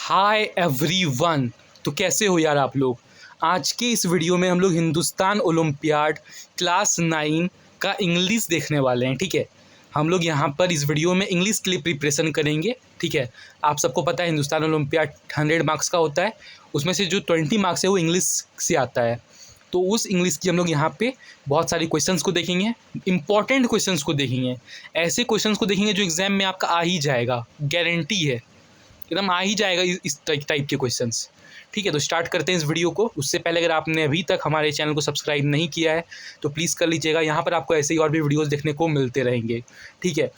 Hi everyone. तो कैसे हो यार आप लोग। आज के इस वीडियो में हम लोग हिंदुस्तान ओलंपियाड क्लास 9 का इंग्लिश देखने वाले हैं। ठीक है, हम लोग यहाँ पर इस वीडियो में इंग्लिश के लिए प्रिपरेशन करेंगे। ठीक है, आप सबको पता है हिंदुस्तान ओलंपियाड 100 मार्क्स का होता है, उसमें से जो 20 मार्क्स है वो इंग्लिश से आता है। तो उस इंग्लिश की हम लोग यहाँ पे बहुत सारी क्वेश्चंस को देखेंगे, इंपॉर्टेंट क्वेश्चंस को देखेंगे, ऐसे क्वेश्चंस को देखेंगे जो एग्जाम में आपका आ ही जाएगा, गारंटी है, एकदम आ ही जाएगा इस टाइप के क्वेश्चंस। ठीक है, तो स्टार्ट करते हैं इस वीडियो को। उससे पहले अगर आपने अभी तक हमारे चैनल को सब्सक्राइब नहीं किया है तो प्लीज़ कर लीजिएगा। यहाँ पर आपको ऐसे ही और भी वीडियोस देखने को मिलते रहेंगे। ठीक है,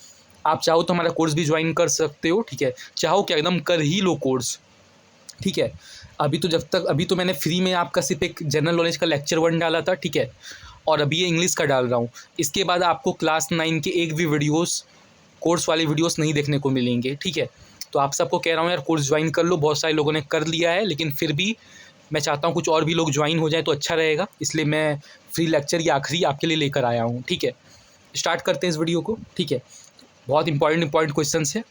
आप चाहो तो हमारा कोर्स भी ज्वाइन कर सकते हो। ठीक है, चाहो क्या एकदम कर ही लो कोर्स। ठीक है, अभी तो मैंने फ्री में आपका सिर्फ एक जनरल नॉलेज का लेक्चर 1 डाला था। ठीक है, और अभी ये इंग्लिश का डाल रहा हूँ। इसके बाद आपको क्लास 9 के एक भी वीडियोस, कोर्स वाले वीडियोस नहीं देखने को मिलेंगे। ठीक है, तो आप सबको कह रहा हूँ यार कोर्स ज्वाइन कर लो। बहुत सारे लोगों ने कर लिया है, लेकिन फिर भी मैं चाहता हूँ कुछ और भी लोग ज्वाइन हो जाए तो अच्छा रहेगा, इसलिए मैं फ्री लेक्चर ये आखिरी आपके लिए लेकर आया हूँ। ठीक है, स्टार्ट करते हैं इस वीडियो को। ठीक है, बहुत इंपॉर्टेंट क्वेश्चन है।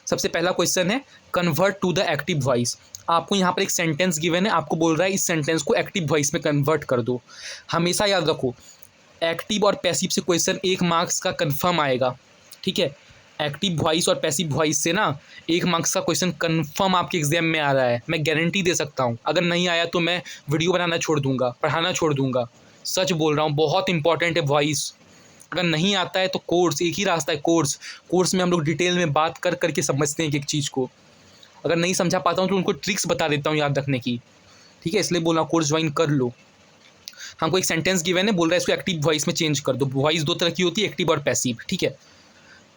सबसे पहला क्वेश्चन है convert to the active voice. आपको यहाँ पर एक सेंटेंस गिवन है, आपको बोल रहा है इस सेंटेंस को एक्टिव वॉइस में कन्वर्ट कर दो। हमेशा याद रखो, एक्टिव और पैसिव से क्वेश्चन 1 मार्क्स का कन्फर्म आएगा। ठीक है, एक्टिव वॉइस और पैसिव वॉइस से ना 1 मार्क्स का क्वेश्चन कन्फर्म आपके एग्जाम में आ रहा है, मैं गारंटी दे सकता हूँ। अगर नहीं आया तो मैं वीडियो बनाना छोड़ दूंगा, पढ़ाना छोड़ दूंगा, सच बोल रहा हूँ। बहुत इंपॉर्टेंट है वॉइस। अगर नहीं आता है तो कोर्स, एक ही रास्ता है कोर्स में हम लोग डिटेल में बात कर करके समझते हैं एक एक चीज़ को। अगर नहीं समझा पाता हूँ तो उनको ट्रिक्स बता देता हूँ याद रखने की। ठीक है, इसलिए बोल रहा हूँ कोर्स ज्वाइन कर लो। हमको एक सेंटेंस गिवन है, बोल रहा है इसको एक्टिव वॉइस में चेंज कर दो। वॉइस 2 तरह की होती है, एक्टिव और पैसिव। ठीक है,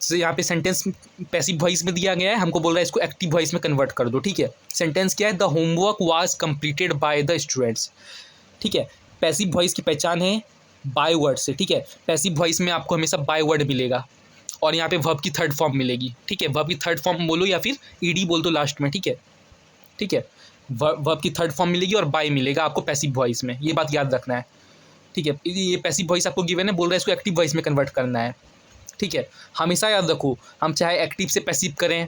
तो यहाँ पे सेंटेंस पैसिव वॉइस में दिया गया है, हमको बोल रहा है इसको एक्टिव वॉइस में कन्वर्ट कर दो। ठीक है, सेंटेंस क्या है, the homework was completed by the students. ठीक है, पैसिव वॉइस की पहचान है बाय वर्ड से। ठीक है, पैसिव वॉइस में आपको हमेशा बाय वर्ड मिलेगा और यहाँ पे वर्ब की थर्ड फॉर्म मिलेगी। ठीक है, वर्ब की थर्ड फॉर्म बोलो या फिर ईडी बोल दो लास्ट में। ठीक है, ठीक है, वर्ब की थर्ड फॉर्म मिलेगी और बाय मिलेगा आपको पैसिव वॉइस में, ये बात याद रखना है। ठीक है, ये पैसिव वॉइस आपको गिवन है, बोल रहा है इसको एक्टिव वॉइस में कन्वर्ट करना है। ठीक है, हमेशा याद रखो, हम चाहे एक्टिव से पैसिव करें,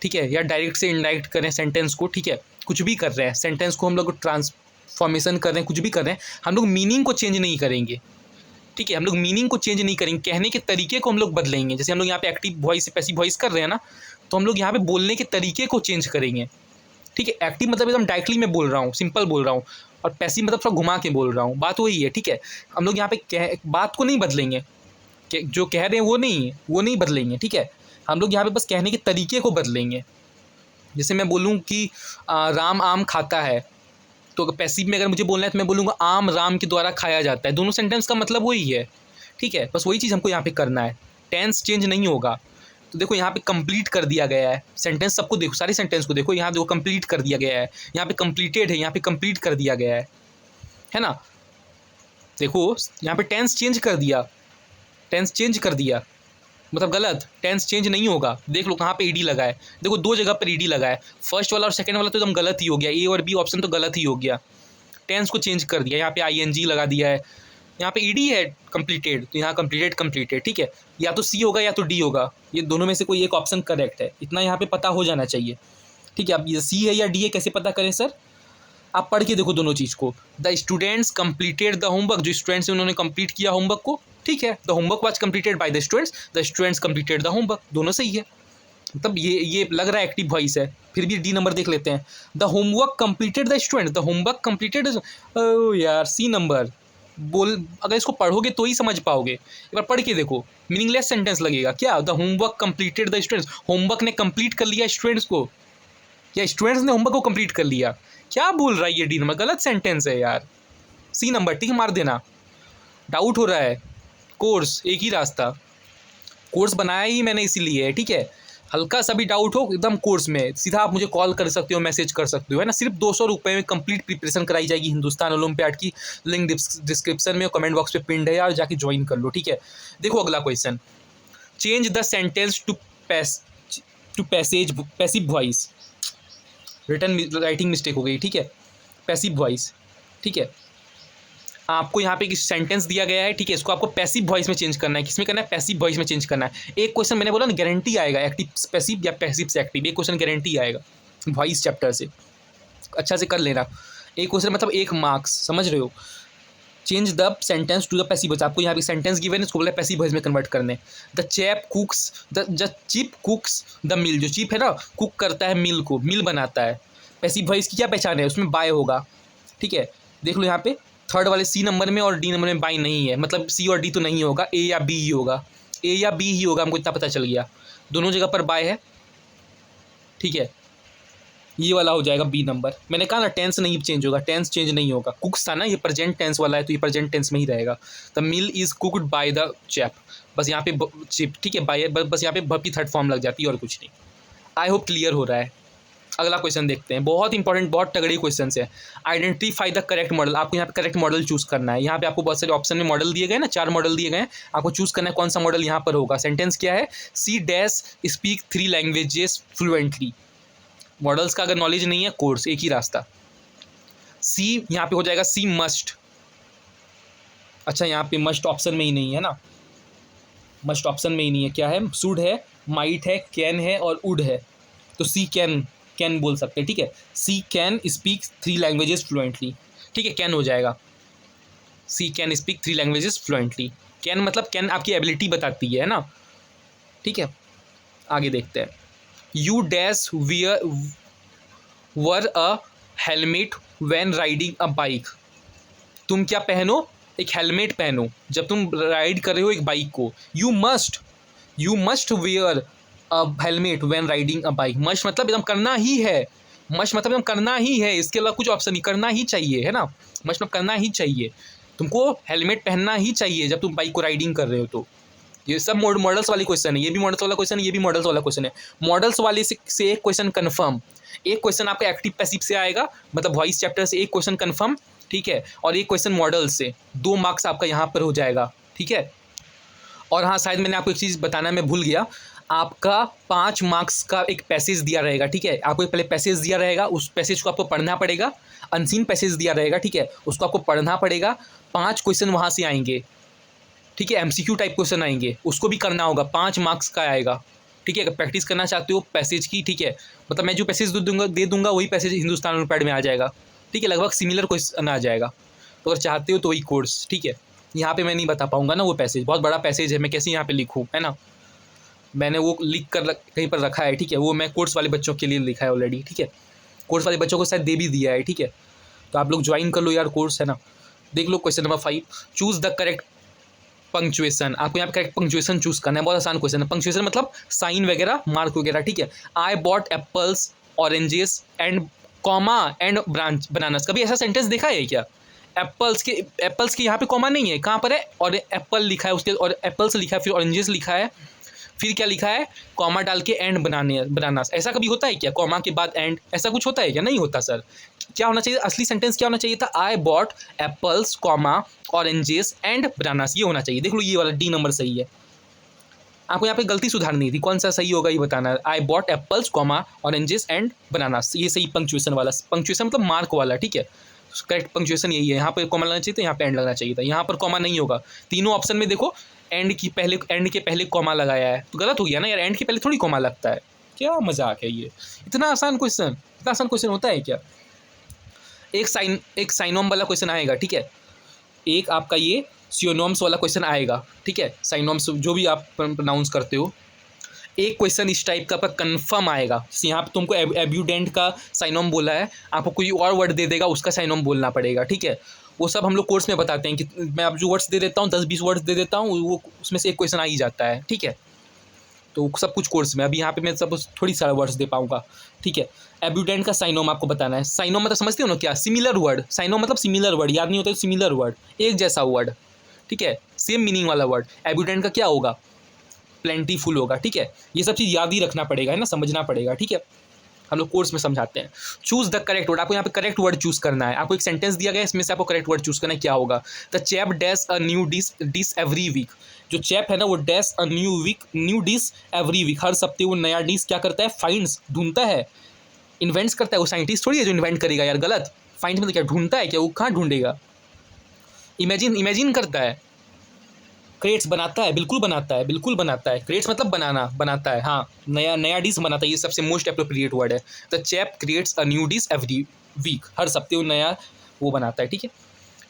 ठीक है, या डायरेक्ट से इनडायरेक्ट करें सेंटेंस को। ठीक है, कुछ भी कर रहे हैं, सेंटेंस को हम लोग ट्रांसफॉर्मेशन कर रहे हैं, कुछ भी कर रहे हैं, हम लोग मीनिंग को चेंज नहीं करेंगे। ठीक है, हम लोग मीनिंग को चेंज नहीं करेंगे, कहने के तरीके को हम लोग बदलेंगे। जैसे हम लोग यहाँ पे एक्टिव वॉइस से पैसिव वॉइस कर रहे हैं ना, तो हम लोग यहाँ पे बोलने के तरीके को चेंज करेंगे। ठीक है, एक्टिव मतलब एकदम डायरेक्टली मैं बोल रहा हूँ, सिंपल बोल रहा हूँ, और पैसिव मतलब थोड़ा घुमा के बोल रहा हूँ, बात वही है। ठीक है, हम लोग यहाँ पे बात को नहीं बदलेंगे, जो कह रहे हैं वो नहीं बदलेंगे। ठीक है, हम लोग यहाँ पे बस कहने के तरीके को बदलेंगे। जैसे मैं बोलूँ कि राम आम खाता है, तो पैसिव में अगर मुझे बोलना है तो मैं बोलूँगा आम राम के द्वारा खाया जाता है। दोनों सेंटेंस का मतलब वही है। ठीक है, बस वही चीज़ हमको यहाँ पे करना है, टेंस चेंज नहीं होगा। तो देखो यहाँ पे कंप्लीट कर दिया गया है सेंटेंस, सबको देखो, सारे सेंटेंस को देखो, यहाँ देखो कंप्लीट कर दिया गया है, यहाँ पे कंप्लीटेड है, यहाँ पे कंप्लीट कर दिया गया है ना। देखो यहाँ पे टेंस चेंज कर दिया, टेंस चेंज कर दिया मतलब गलत, टेंस चेंज नहीं होगा। देख लो कहाँ पे ईडी लगा है, देखो 2 जगह पर ईडी लगा है, फर्स्ट वाला और सेकंड वाला तो एकदम गलत ही हो गया, ए और बी ऑप्शन तो गलत ही हो गया। टेंस को चेंज कर दिया, यहाँ पे आईएनजी लगा दिया है, यहाँ पे ईडी है कंप्लीटेड, तो यहाँ कंप्लीटेड। ठीक है, या तो सी होगा या तो डी होगा, ये दोनों में से कोई एक ऑप्शन करेक्ट है, इतना यहाँ पे पता हो जाना चाहिए। ठीक है, अब ये सी है या डी है कैसे पता करें सर, आप पढ़ के देखो दोनों चीज़ को। The students completed the homework, जो स्टूडेंट्स हैं उन्होंने कंप्लीट किया होमवर्क को। ठीक है, the homework was completed by the students completed the homework, दोनों सही है। मतलब ये लग रहा है एक्टिव वॉइस है, फिर भी डी नंबर देख लेते हैं। The homework completed the student, the homework completed, यार सी नंबर बोल, अगर इसको पढ़ोगे तो ही समझ पाओगे। एक बार पढ़ के देखो, मीनिंगलेस सेंटेंस लगेगा क्या, the homework completed the students, homework ने कंप्लीट कर लिया स्टूडेंट्स को, या स्टूडेंट्स ने होमवर्क को कंप्लीट कर लिया, क्या बोल रहा है ये डी नंबर, गलत सेंटेंस है यार। सी नंबर टिक मार देना। डाउट हो रहा है, कोर्स एक ही रास्ता, कोर्स बनाया ही मैंने इसीलिए है। ठीक है, हल्का सा भी डाउट हो एकदम कोर्स में सीधा आप मुझे कॉल कर सकते हो, मैसेज कर सकते हो, है ना। सिर्फ 200 रुपये में कंप्लीट प्रिपरेशन कराई जाएगी हिंदुस्तान ओलंपियाड की, लिंक डिस्क्रिप्शन में और कमेंट बॉक्स पे पिंड है यार, जाके ज्वाइन कर लो। ठीक है, देखो अगला question, change the sentence to passive voice, written writing mistake हो गई। ठीक है, पैसिव वॉइस। ठीक है, आपको यहाँ पे एक सेंटेंस दिया गया है। ठीक है, इसको आपको पैसिव वॉइस में चेंज करना है। किसमें करना है, पैसिव वॉइस में चेंज करना है। एक क्वेश्चन मैंने बोला ना गारंटी आएगा, एक्टिव पैसिव या पैसिव से एक्टिव, एक क्वेश्चन गारंटी आएगा। वॉइस चैप्टर से, अच्छा से कर लेना। एक क्वेश्चन मतलब 1 मार्क्स, समझ रहे हो। Change the sentence to the passive voice, आपको यहाँ पे सेंटेंस गिवन है, इसको बोला पैसिव वॉइस में कन्वर्ट करने। The cheap cooks the meal, जो चीप है ना, कुक करता है मिल को, मिल बनाता है। पैसिव वॉइस की क्या पहचान है, उसमें बाय होगा, ठीक है। देख लो यहाँ पे थर्ड वाले सी नंबर में और डी नंबर में बाय नहीं है, मतलब सी और डी तो नहीं होगा, ए या बी ही होगा, ए या बी ही होगा, हमको इतना पता चल गया। दोनों जगह पर बाय है, ठीक है। ये वाला हो जाएगा बी नंबर। मैंने कहा ना टेंस नहीं चेंज होगा, टेंस चेंज नहीं होगा। कुक्स था ना, ये प्रेजेंट टेंस वाला है तो ये प्रेजेंट टेंस में ही रहेगा। The mill is cooked by the chap, बस यहाँ पे चिप, ठीक है, बाय, बस यहाँ पे वर्ब की थर्ड फॉर्म लग जाती है और कुछ नहीं। आई होप क्लियर हो रहा है। अगला क्वेश्चन देखते हैं, बहुत इंपॉर्टेंट, बहुत तगड़े क्वेश्चन है। आइडेंटिफाई द करेक्ट मॉडल, आपको यहाँ पे करेक्ट मॉडल चूज करना है। यहाँ पे आपको बहुत सारे ऑप्शन में मॉडल दिए गए ना, 4 मॉडल दिए गए हैं, आपको चूज करना है कौन सा मॉडल यहाँ पर होगा। सेंटेंस क्या है, C dash speak 3 languages fluently. Models का अगर नॉलेज नहीं है, कोर्स एक ही रास्ता। सी यहाँ पे हो जाएगा सी मस्ट, अच्छा यहाँ पे मस्ट ऑप्शन में ही नहीं है ना, मस्ट ऑप्शन में ही नहीं है, क्या है, शुड है, माइट है, कैन है और वुड है, तो सी कैन बोल सकते हैं, ठीक है। She can speak 3 languages fluently, ठीक है, कैन हो जाएगा। She can speak 3 languages fluently, can मतलब कैन आपकी एबिलिटी बताती है ना, ठीक है। आगे देखते हैं। You dash wear a helmet when riding a bike, तुम क्या पहनो, एक हेलमेट पहनो जब तुम राइड कर रहे हो एक बाइक को। You must where a helmet when riding a bike, must मतलब एकदम करना ही है, मस्ट मतलब एकदम करना ही है, इसके अलावा कुछ ऑप्शन नहीं, करना ही चाहिए, है ना। मस्ट मतलब करना ही चाहिए, तुमको हेलमेट पहनना ही चाहिए जब तुम बाइक को राइडिंग कर रहे हो। तो ये सब मॉडल्स वाली क्वेश्चन है, ये भी मॉडल्स वाला क्वेश्चन है, ये भी मॉडल्स वाला क्वेश्चन है। मॉडल्स वाले से एक क्वेश्चन कन्फर्म, एक क्वेश्चन आपका एक्टिव पैसिव से आएगा, मतलब वॉइस चैप्टर से एक क्वेश्चन कन्फर्म, ठीक है, और एक क्वेश्चन मॉडल से, 2 मार्क्स आपका यहाँ पर हो जाएगा, ठीक है। और हाँ, शायद मैंने आपको एक चीज़ बताना मैं भूल गया, आपका 5 मार्क्स का एक पैसेज दिया रहेगा, ठीक है। आपको एक पहले पैसेज दिया रहेगा, उस पैसेज को आपको पढ़ना पड़ेगा, अनसीन पैसेज दिया रहेगा, ठीक है, उसको आपको पढ़ना पड़ेगा। 5 क्वेश्चन वहाँ से आएंगे, ठीक है, एमसीक्यू टाइप क्वेश्चन आएंगे, उसको भी करना होगा, 5 मार्क्स का आएगा, ठीक है। अगर प्रैक्टिस करना चाहते हो पैसेज की, ठीक है, मतलब मैं जो पैसेज दे दूंगा वही पैसेज हिंदुस्तान ओलंपियाड में आ जाएगा, ठीक है, लगभग सिमिलर क्वेश्चन आ जाएगा। तो अगर चाहते हो तो वही कोर्स, ठीक है। यहाँ पे मैं नहीं बता पाऊंगा ना, वो पैसेज बहुत बड़ा पैसेज है, मैं कैसे यहाँ पे लिखूँ, है ना। मैंने वो लिख कर कहीं पर रखा है, ठीक है, वो मैं कोर्स वाले बच्चों के लिए लिखा है ऑलरेडी, ठीक है। कोर्स वाले बच्चों को शायद दे भी दिया है, ठीक है, तो आप लोग ज्वाइन कर लो यार कोर्स, है ना। देख लो question number 5, choose the correct punctuation, आपको यहाँ पे करेक्ट पंक्चुएशन चूज करना है, बहुत आसान क्वेश्चन है। पंक्चुएशन मतलब साइन वगैरह, मार्क वगैरह, ठीक है। I bought apples oranges and comma and branch bananas, कभी ऐसा सेंटेंस देखा है क्या। एप्पल्स के यहाँ पे कॉमा नहीं है, कहाँ पर है, और एप्पल लिखा है उसके, और एप्पल्स लिखा है, फिर ऑरेंजेस लिखा है, फिर क्या लिखा है, कॉमा डाल के एंड बनानास। ऐसा कभी होता है क्या, कॉमा के बाद एंड, ऐसा कुछ होता है क्या, नहीं होता सर। क्या होना चाहिए, असली सेंटेंस क्या होना चाहिए था, I bought apples comma oranges and bananas, ये होना चाहिए। देख लो ये वाला डी नंबर सही है, आपको यहाँ पे गलती सुधारनी थी, कौन सा सही होगा ये बताना है। I bought apples comma oranges and bananas, ये सही पंक्चुएशन वाला, पंक्चुएशन मतलब मार्क वाला, ठीक है। करेक्ट पंक्चुएशन यही है, यहाँ पे कॉमा लगना चाहिए था, यहाँ पे एंड लगना चाहिए था, यहाँ पर कॉमा नहीं होगा। तीनों ऑप्शन में देखो एंड के पहले कॉमा लगाया है, तो गलत हो गया ना यार, एंड के पहले थोड़ी कॉमा लगता है, क्या मजाक है ये, इतना आसान क्वेश्चन होता है क्या। एक साइनोम वाला क्वेश्चन आएगा, ठीक है, एक आपका ये सिनोनिम्स वाला क्वेश्चन आएगा, ठीक है, साइनोम्स जो भी आप प्रोनाउंस करते हो, एक क्वेश्चन इस टाइप का आपका कंफर्म आएगा। जैसे यहाँ पे तुमको एब्यूडेंट का साइनोम बोला है, आपको कोई और वर्ड दे देगा, उसका साइनोम बोलना पड़ेगा, ठीक है। वो सब हम लोग कोर्स में बताते हैं कि मैं आप जो वर्ड्स दे देता हूँ, 10-20 वर्ड्स दे देता हूँ, वो उसमें से एक क्वेश्चन आ ही जाता है, ठीक है। तो सब कुछ कोर्स में, अभी यहाँ पे मैं सब थोड़ी सारा वर्ड्स दे पाऊँगा, ठीक है। एब्यूडेंट का साइनोम आपको बताना है। साइनोम मतलब समझते हो ना क्या, सिमिलर वर्ड, साइनोम मतलब सिमिलर वर्ड, याद नहीं होता, सिमिलर वर्ड, एक जैसा वर्ड, ठीक है, सेम मीनिंग वाला वर्ड। एब्यूडेंट का क्या होगा, प्लेंटीफुल होगा, ठीक है। ये सब चीज़ याद ही रखना पड़ेगा, है ना, समझना पड़ेगा, ठीक है, हम लोग कोर्स में समझाते हैं। चूज द करेक्ट वर्ड, आपको यहाँ पे करेक्ट वर्ड चूज करना है। आपको एक सेंटेंस दिया गया है, इसमें से आपको करेक्ट वर्ड चूज करना है, क्या होगा। The chap dash a new dish every week, जो चैप है ना वो dash a new dish every week, हर सप्ताह वो नया डिश क्या करता है, फाइंड्स, ढूंढता है, इन्वेंट्स करता है, वो साइंटिस्ट थोड़ी है जो इन्वेंट करेगा यार, गलत। फाइंड मतलब क्या, ढूंढता है क्या, वो कहाँ ढूंढेगा, इमेजिन करता है, क्रेट्स बनाता है, बिल्कुल बनाता है, बिल्कुल बनाता है। क्रेट्स मतलब बनाना, बनाता है, हाँ, नया नया डिश बनाता है, ये सबसे मोस्ट अप्रोप्रिएट वर्ड है। The chap creates a new dish every week, हर हफ्ते वो नया वो बनाता है, ठीक है।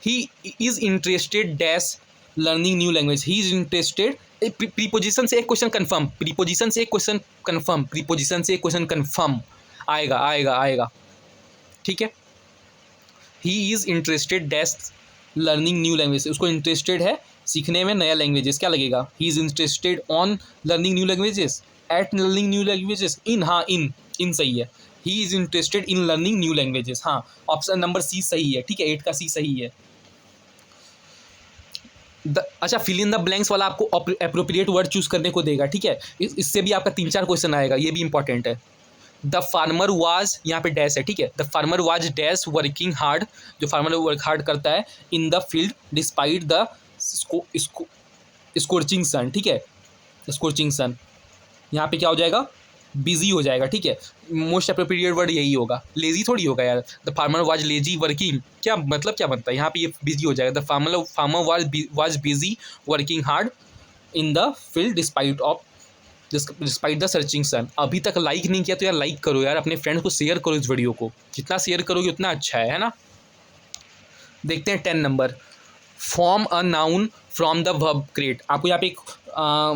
He is interested dash learning new language, he is interested, preposition से एक क्वेश्चन कन्फर्म, प्रीपोजिशन से एक क्वेश्चन कन्फर्म, प्रीपोजिशन से एक क्वेश्चन कन्फर्म आएगा आएगा आएगा, ठीक है। He is interested dash learning new language, उसको इंटरेस्टेड है सीखने में नया लैंग्वेजेस, क्या लगेगा, he is interested on learning new languages, at learning new languages, in, हाँ इन सही है, he is interested in learning new languages, हाँ ऑप्शन नंबर सी सही है, ठीक है, 8 का सी सही है। अच्छा, फिल इन द ब्लैंक्स वाला आपको अप्रोप्रिएट वर्ड चूज करने को देगा, ठीक है। इससे भी आपका 3-4 क्वेश्चन आएगा, ये भी इंपॉर्टेंट है। द फार्मर वाज, यहाँ पे डैश है, ठीक है, the farmer was dash working hard, जो फार्मर वर्क हार्ड करता है in the field despite the scorching sun, ठीक है, स्कोर्चिंग सन, यहाँ पे क्या हो जाएगा, बिजी हो जाएगा, ठीक है। मोस्ट अप्रोप्रिएट वर्ड यही होगा, लेजी थोड़ी होगा यार। The farmer was lazy working, क्या मतलब क्या बनता है यहाँ पे, ये बिजी हो जाएगा। The farmer was busy working hard in the field despite the scorching sun. अभी तक लाइक नहीं किया तो यार लाइक करो यार, अपने फ्रेंड्स को शेयर करो इस वीडियो को, जितना शेयर करोगे उतना अच्छा है ना। देखते हैं 10 number, form a noun from the verb create. आपको यहाँ पे एक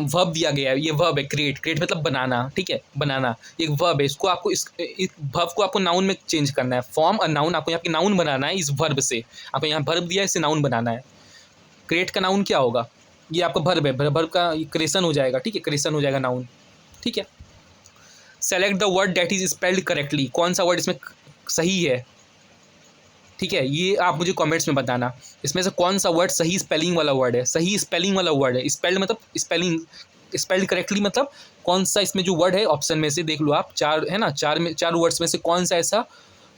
वर्ब दिया गया है, ये वर्ब है क्रिएट, क्रिएट मतलब बनाना, ठीक है, बनाना एक वर्ब है, इसको आपको इस वर्ब को आपको नाउन में चेंज करना है। फॉर्म अ नाउन, आपको यहाँ पे नाउन बनाना है इस वर्ब से, आपको यहाँ वर्ब दिया है, इससे नाउन बनाना है। क्रिएट का नाउन क्या होगा, ये आपका वर्ब है, वर्ब का क्रिएशन हो जाएगा, ठीक है, क्रिएशन हो जाएगा नाउन, ठीक है। Select the word that is spelled correctly, कौन सा वर्ड इसमें सही है, ठीक है, ये आप मुझे कमेंट्स में बताना, इसमें से कौन सा वर्ड सही स्पेलिंग वाला वर्ड है, सही स्पेलिंग वाला वर्ड है। स्पेल्ड मतलब स्पेलिंग, स्पेल्ड करेक्टली मतलब कौन सा इसमें जो वर्ड है ऑप्शन में से देख लो आप, 4 है ना, 4 वर्ड्स में से कौन सा ऐसा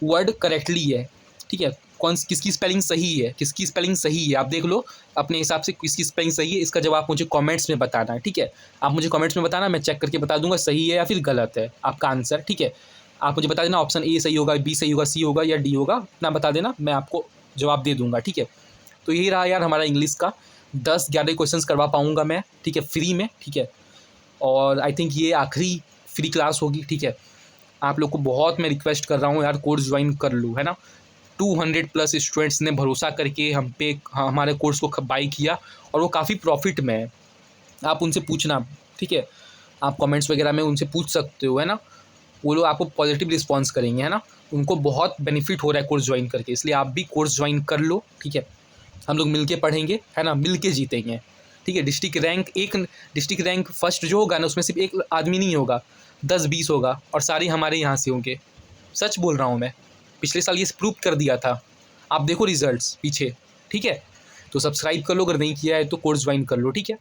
वर्ड करेक्टली है, ठीक है, किसकी स्पेलिंग सही है, किसकी स्पेलिंग सही है, आप देख लो अपने हिसाब से किसकी स्पेलिंग सही है। इसका जवाब मुझे कमेंट्स में बताना है, ठीक है, आप मुझे कमेंट्स में बताना, मैं चेक करके बता दूंगा सही है या फिर गलत है आपका आंसर, ठीक है। आप मुझे बता देना ऑप्शन ए सही होगा, बी सही होगा, सी होगा या डी होगा, इतना बता देना, मैं आपको जवाब दे दूंगा, ठीक है। तो यही रहा यार हमारा इंग्लिश का 10-11 क्वेश्चंस करवा पाऊंगा मैं, ठीक है, फ्री में, ठीक है। और आई थिंक ये आखिरी फ्री क्लास होगी, ठीक है। आप लोग को बहुत मैं रिक्वेस्ट कर रहा हूँ यार, कोर्स ज्वाइन कर लूँ, है ना। 200+ स्टूडेंट्स ने भरोसा करके हम पे हमारे कोर्स को बाई किया, और वो काफ़ी प्रॉफिट में है। आप उनसे पूछना, ठीक है, आप कमेंट्स वगैरह में उनसे पूछ सकते हो, है ना, वो लोग आपको पॉजिटिव रिस्पॉन्स करेंगे, है ना, उनको बहुत बेनिफिट हो रहा है कोर्स ज्वाइन करके, इसलिए आप भी कोर्स ज्वाइन कर लो, ठीक है। हम लोग मिलके पढ़ेंगे, है ना, मिलके जीतेंगे, ठीक है। डिस्ट्रिक्ट रैंक फर्स्ट जो होगा ना, उसमें सिर्फ एक आदमी नहीं होगा, 10-20 होगा, और सारे हमारे यहाँ से होंगे, सच बोल रहा हूँ मैं, पिछले साल ये प्रूव कर दिया था, आप देखो रिजल्ट्स पीछे, ठीक है। तो सब्सक्राइब कर लो, अगर नहीं किया है तो कोर्स ज्वाइन कर लो, ठीक है।